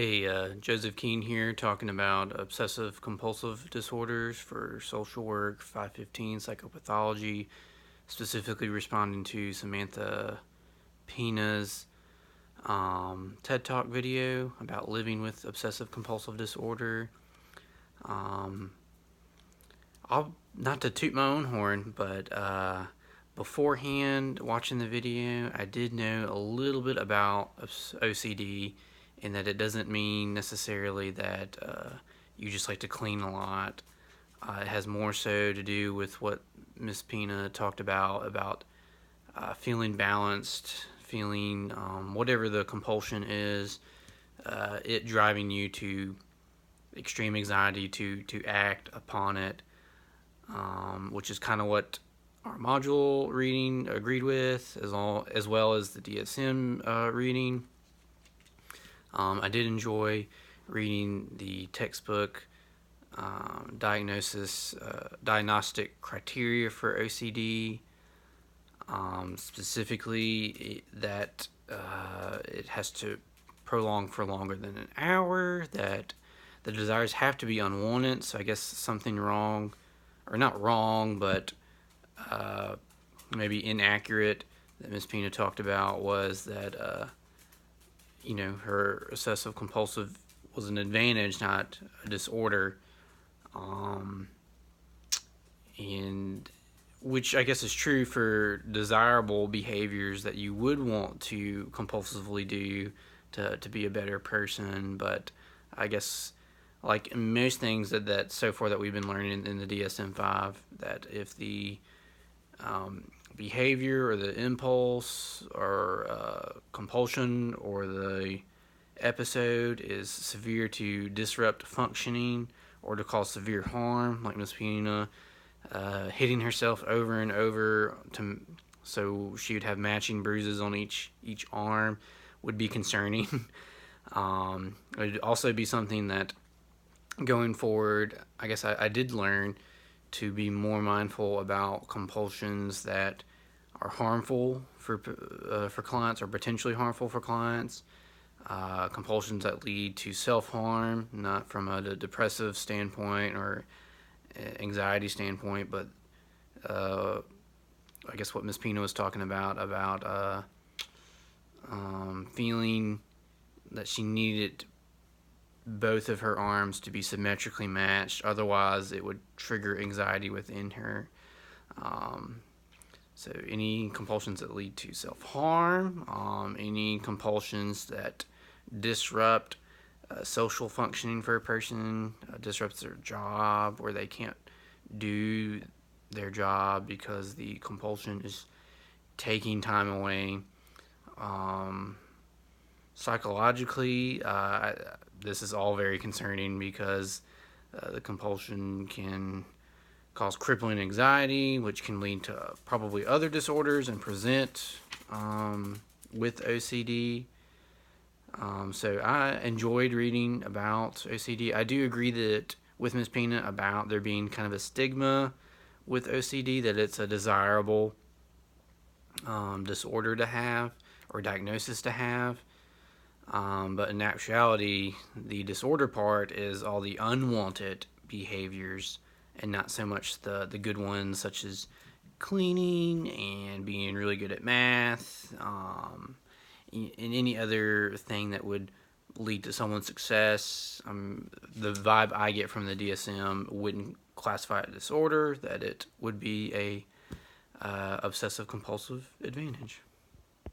Hey, Joseph Keene here, talking about obsessive compulsive disorders for social work 515 psychopathology, specifically responding to Samantha Pina's TED Talk video about living with obsessive compulsive disorder. I'll not to toot my own horn, but beforehand watching the video, I did know a little bit about OCD, and that it doesn't mean necessarily that you just like to clean a lot. It has more so to do with what Miss Pina talked about feeling balanced, feeling whatever the compulsion is, it driving you to extreme anxiety to act upon it, which is kind of what our module reading agreed with, as well as the DSM reading. I did enjoy reading the textbook diagnostic criteria for OCD, specifically that it has to prolong for longer than an hour, that the desires have to be unwanted. So I guess something wrong, or not wrong, but maybe inaccurate, that Ms. Pina talked about was that her obsessive compulsive was an advantage, not a disorder, and which I guess is true for desirable behaviors that you would want to compulsively do to be a better person. But I guess, like most things that so far that we've been learning in the DSM-5, that if the behavior or the impulse or compulsion or the episode is severe to disrupt functioning or to cause severe harm, like Miss Pina hitting herself over and over so she would have matching bruises on each arm, would be concerning. It would also be something that going forward, I guess I did learn to be more mindful about compulsions that are harmful for clients, or potentially harmful for clients. Compulsions that lead to self-harm, not from a depressive standpoint or anxiety standpoint, but I guess what Ms. Pina was talking about feeling that she needed both of her arms to be symmetrically matched, otherwise it would trigger anxiety within her. So any compulsions that lead to self-harm, any compulsions that disrupt social functioning for a person, disrupts their job, or they can't do their job because the compulsion is taking time away. Psychologically, this is all very concerning because the compulsion can cause crippling anxiety, which can lead to probably other disorders and present with OCD. So I enjoyed reading about OCD. I do agree that with Ms. Pina about there being kind of a stigma with OCD, that it's a desirable disorder to have, or diagnosis to have. But in actuality, the disorder part is all the unwanted behaviors, and not so much the good ones, such as cleaning and being really good at math, and any other thing that would lead to someone's success. The vibe I get from the DSM wouldn't classify it as disorder, that it would be a obsessive compulsive advantage.